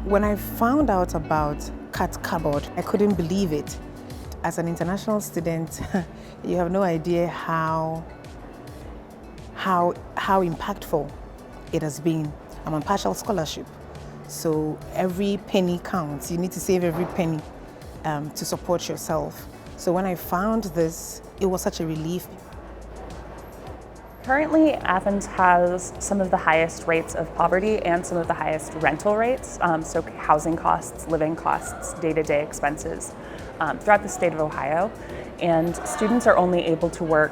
When I found out about Cat's Cupboard, I couldn't believe it. As an international student, you have no idea how impactful it has been. I'm on partial scholarship, so every penny counts. You need to save every penny to support yourself. So when I found this, it was such a relief. Currently, Athens has some of the highest rates of poverty and some of the highest rental rates, so housing costs, living costs, day-to-day expenses throughout the state of Ohio. And students are only able to work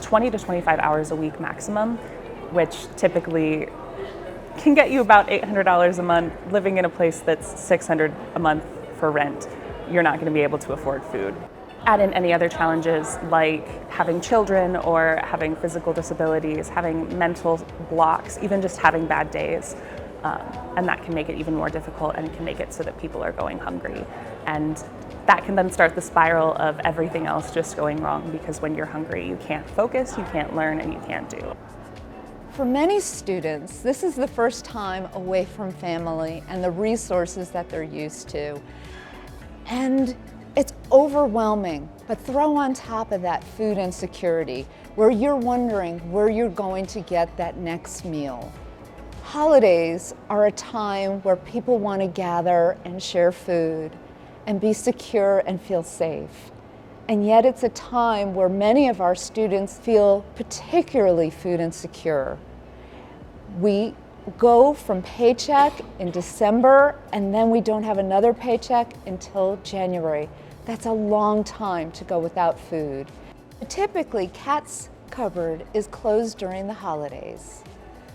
20 to 25 hours a week maximum, which typically can get you about $800 a month. Living in a place that's $600 a month for rent, you're not going to be able to afford food. Add in any other challenges like having children or having physical disabilities, having mental blocks, even just having bad days. And that can make it even more difficult and can make it so that people are going hungry. And that can then start the spiral of everything else just going wrong, because when you're hungry, you can't focus, you can't learn, and you can't do. For many students, this is the first time away from family and the resources that they're used to. And it's overwhelming, but throw on top of that food insecurity, where you're wondering where you're going to get that next meal. Holidays are a time where people want to gather and share food and be secure and feel safe. And yet it's a time where many of our students feel particularly food insecure. We go from paycheck in December, and then we don't have another paycheck until January. That's a long time to go without food. Typically, Cat's Cupboard is closed during the holidays,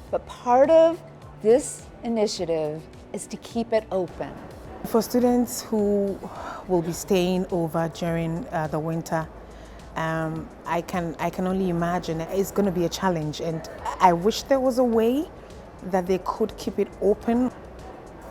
but part of this initiative is to keep it open. For students who will be staying over during the winter, I can only imagine it's going to be a challenge, and I wish there was a way that they could keep it open.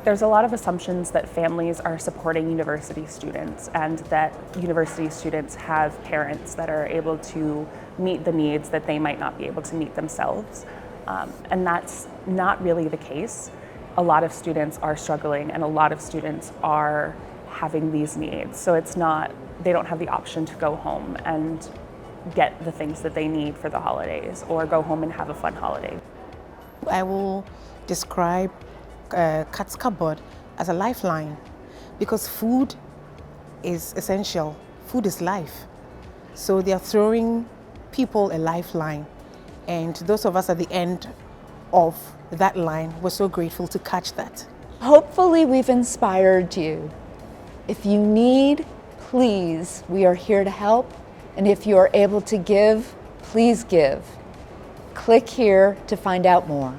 There's a lot of assumptions that families are supporting university students and that university students have parents that are able to meet the needs that they might not be able to meet themselves. And that's not really the case. A lot of students are struggling and a lot of students are having these needs. So they don't have the option to go home and get the things that they need for the holidays or go home and have a fun holiday. I will describe Cat's Cupboard as a lifeline, because food is essential. Food is life. So they are throwing people a lifeline. And those of us at the end of that line, we're so grateful to catch that. Hopefully we've inspired you. If you need, please, we are here to help. And if you are able to give, please give. Click here to find out more.